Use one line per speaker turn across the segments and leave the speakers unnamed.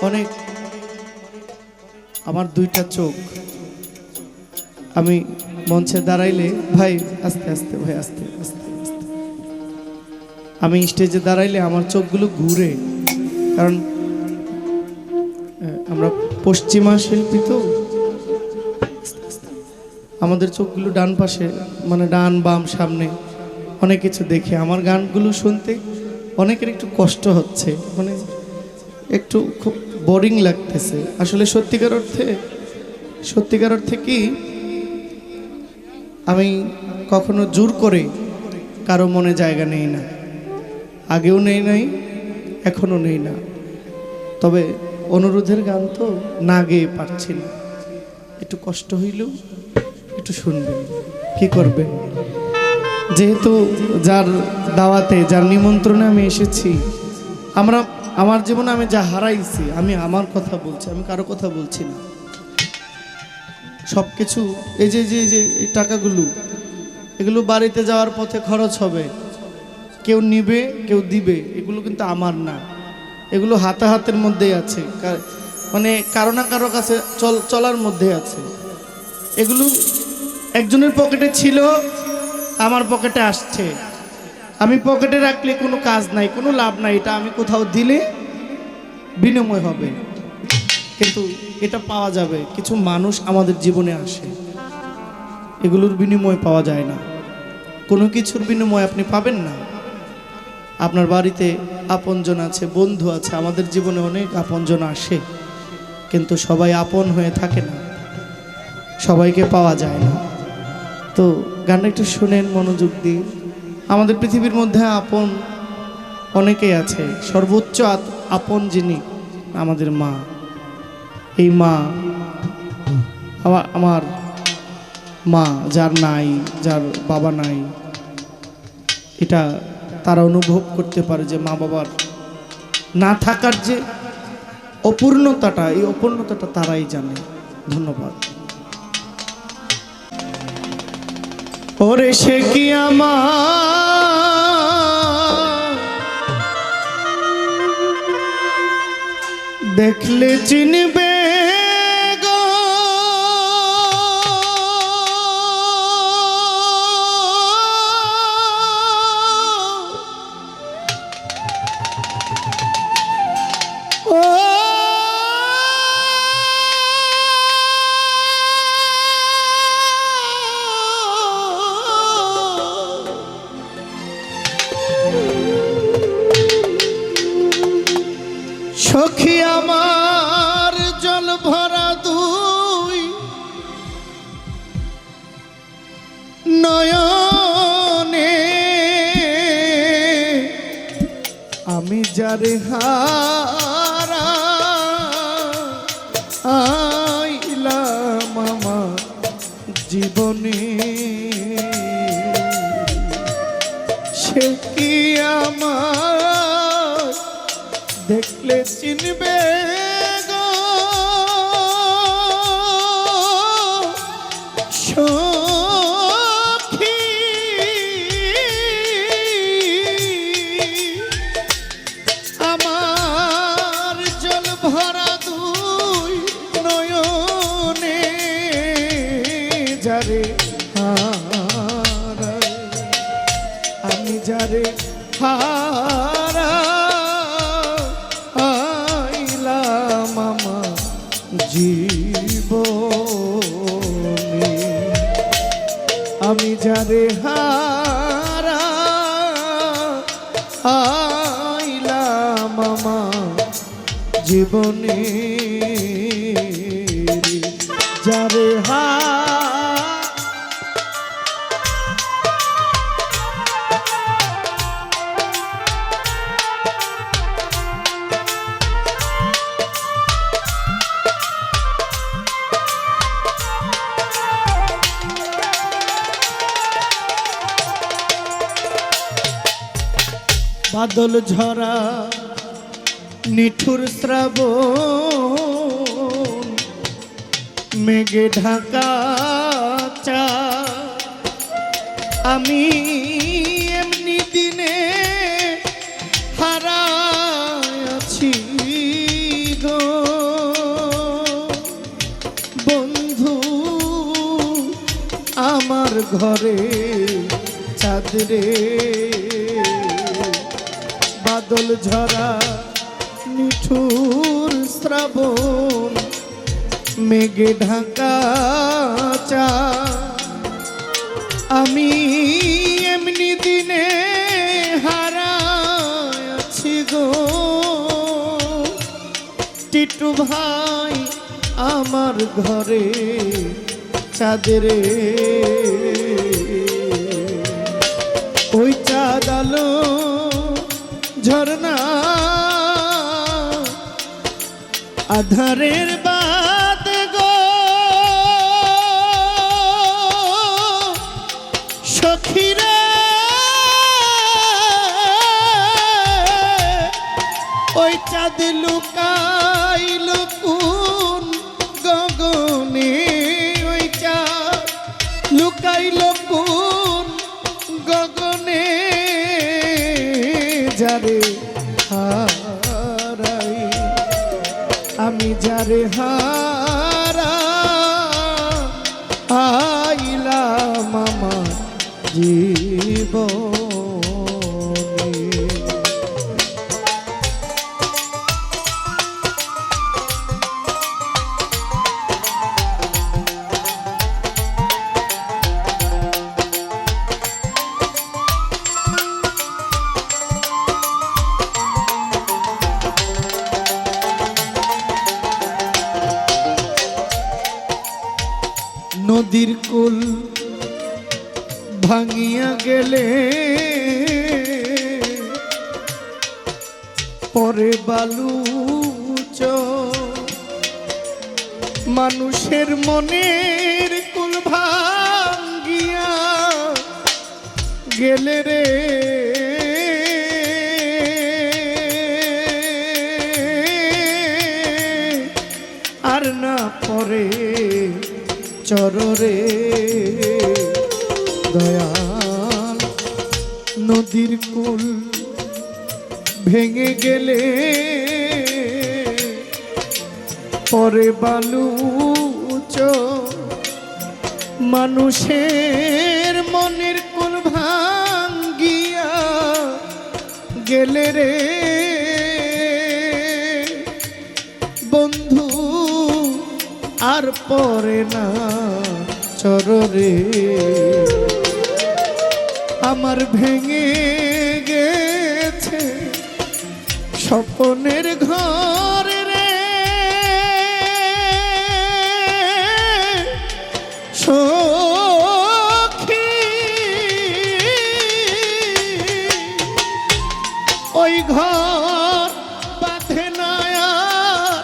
অনেক আমার দুইটা চোখ আমি মঞ্চে দাঁড়াইলে ভাই আস্তে আস্তে ভাই আস্তে আস্তে আস্তে আমি স্টেজে দাঁড়াইলে আমার চোখগুলো ঘুরে, কারণ আমরা পশ্চিমা শিল্পী তো আমাদের চোখগুলো ডান পাশে মানে ডান বাম সামনে অনেক কিছু দেখে আমার গানগুলো শুনতে অনেকের একটু কষ্ট হচ্ছে, মানে একটু খুব বোরিং লাগতেছে। আসলে সত্যিকার অর্থে কি আমি কখনো জোর করে কারো মনে জায়গা নেই না, আগেও নেই নাই এখনো নেই না। তবে অনুরোধের গান তো না গেয়ে পারছি না, একটু কষ্ট হইলেও একটু শুনবেন, কি করবেন। যেহেতু যার দাওয়াতে যার নিমন্ত্রণে আমি এসেছি, আমার জীবনে আমি যা হারাইছি, আমি আমার কথা বলছি, আমি কারো কথা বলছি না। সব কিছু এই যে যে যে টাকাগুলো এগুলো বাড়িতে যাওয়ার পথে খরচ হবে, কেউ নিবে কেউ দিবে, এগুলো কিন্তু আমার না, এগুলো হাতের মধ্যেই আছে, মানে কারো না কারো কাছে চলার মধ্যে আছে। এগুলো একজনের পকেটে ছিল, আমার পকেটে আসছে, আমি পকেটে রাখলে কোনো কাজ নাই, কোনো লাভ নাই, এটা আমি কোথাও দিলে বিনিময় হবে, কিন্তু এটা পাওয়া যাবে। কিছু মানুষ আমাদের জীবনে আসে, এগুলোর বিনিময় পাওয়া যায় না, কোনো কিছুর বিনিময় আপনি পাবেন না। আপনার বাড়িতে আপনজন আছে, বন্ধু আছে, আমাদের জীবনে অনেক আপনজন আসে, কিন্তু সবাই আপন হয়ে থাকে না, সবাইকে পাওয়া যায় না। তো গানটা একটু শুনেন মনোযোগ দিয়ে। আমাদের পৃথিবীর মধ্যে আপন অনেকেই আছে, সর্বোচ্চ আপন যিনি আমাদের মা। এই মা আমার মা, যার নাই, যার বাবা নাই, এটা তারা অনুভব করতে পারে যে মা বাবার না থাকার যে অপূর্ণতাটা, এই অপূর্ণতাটা তারাই জানে। ধন্যবাদ। ওরে সে কি আমার দেখলে চিনবে গো, ও সখী আমার জল ভরা দুই নয়নে, আমি যারে হারা আইলাম আমার জীবনে, সে কি আমার দেখলে চিনবে গো, সখী আমার জল ভরা দুই নয়নে, যারে হারা আমি যারে হারা আইলাম আমার জীবনে, আমি যারে হারা আইলাম আমার জীবনে, যারে বাদল ঝরা নিঠুর শ্রাবণ মেঘে ঢাকা চা, আমি এমনি দিনে হারায় আছি গো, ঘরে চাঁদ রে, বাদল ঝরা নিঠুর শ্রাবণ, মেঘে ঢাকা চাঁদ। আমি এমনি দিনে হারায় আছি গো, টিটু ভাই আমার ঘরে চাঁদ রে। ওই চাঁদ আলো ঝরনা আধারের বাদ গো, সখীরা ওই চাঁদ লুকাইল কোন গগনে, ওই চাঁদ লুকাইল কোন গগনে, যারে হারাই আমি যারে হারা আইলাম আমার জীবনে। নদীর কুল ভাঙিয়া গেলে পরে বালুচ, মানুষের মনের কুল ভাঙিয়া গেলে রে, আর না পরে চররে দয়াল। নদীর কুল ভেঙে গেলে পরে বালুচ, মানুষের মনের কুল ভাঙ্গিয়া গেলে রে, বন্ধু আর পরে না চররে। আমার ভেঙে গেছে স্বপ্নের ঘর রে, সখী ওই ঘর বাঁধে না আর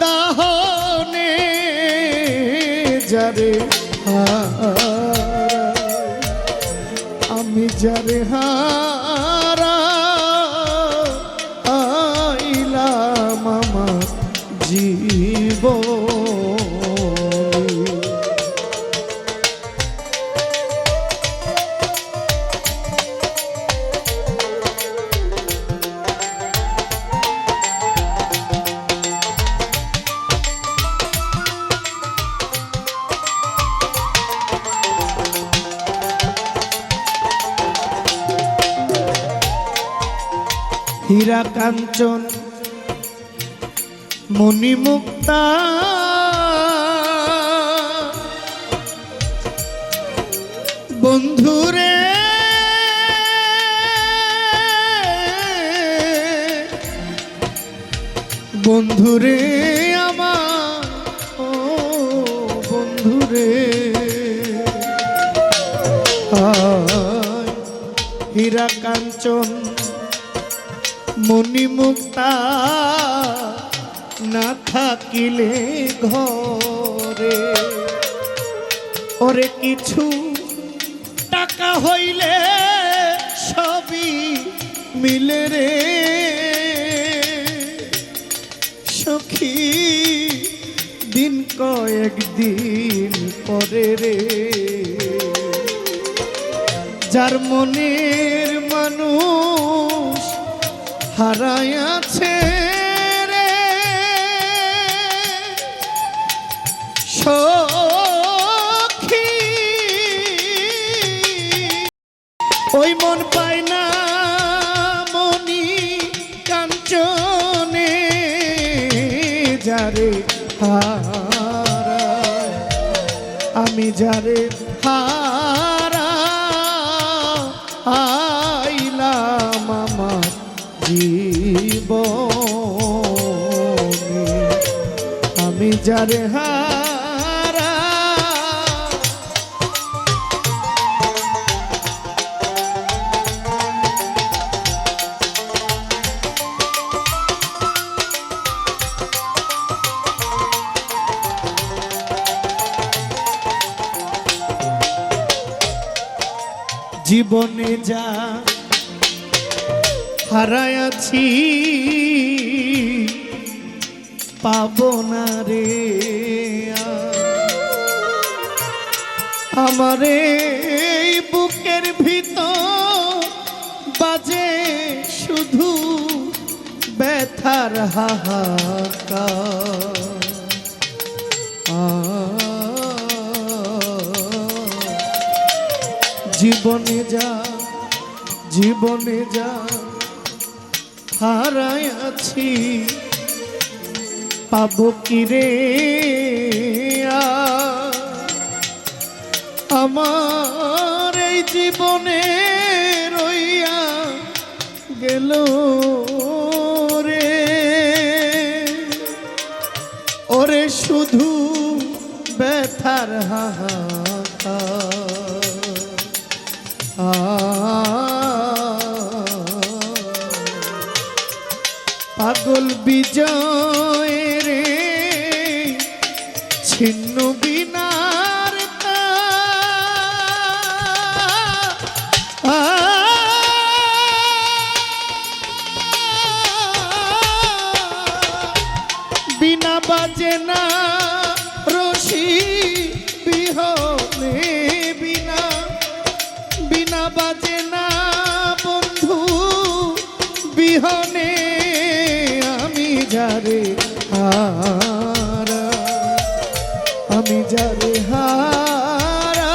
দাহনে, যারে আমি যারে হারা আইলাম আমার জীবনে। হীরা কাঞ্চন মণিমুক্তা, বন্ধুরে বন্ধুরে আমার, ও বন্ধুরে হীরা কাঞ্চন মণিমুক্তা না থাকিলে ঘরে, ওরে কিছু টাকা হইলে সবই মিলে রে, সখী দিন কয়েকদিন পরে রে, যার মনের মানুষ হারাইয়াছে রে, সখী যারে হারা, আমি যারে হারা আইলাম আমার জীবনে, আমি যারে হারা জীবনে যা হারায়াছি পাবো না রে আমার এই বুকের ভিতর বাজে শুধু ব্যথার হাহাকার। জীবনে যা জীবনে যা হারায়াছি পাবো কি রে আমার এই জীবনে রইয়া গেল রে, ওরে শুধু ব্যথার হাহাকার। পাগল বিজয় রে ছিন্ন বিনার বিনা বাজে না রশি বিহনে, বিনা বিনা বাজে না বন্ধু বিহনে, আমি যারে হারা, আমি যারে হারা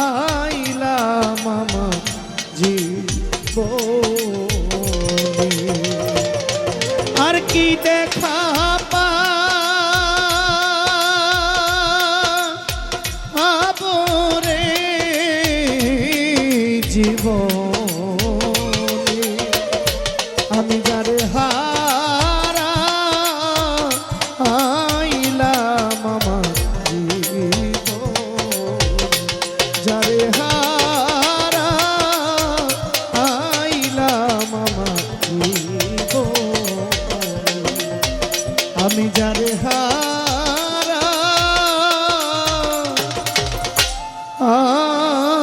আইলাম আমার জীবনে, আর কি দেখা পাবো রে জীবনে, আমি যারে হারা আইলাম আমার জীবন, যারে হারা আইলাম আমার জীবন, আমি যারে হারা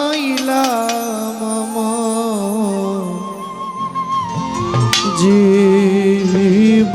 আইলাম আমার জীবন।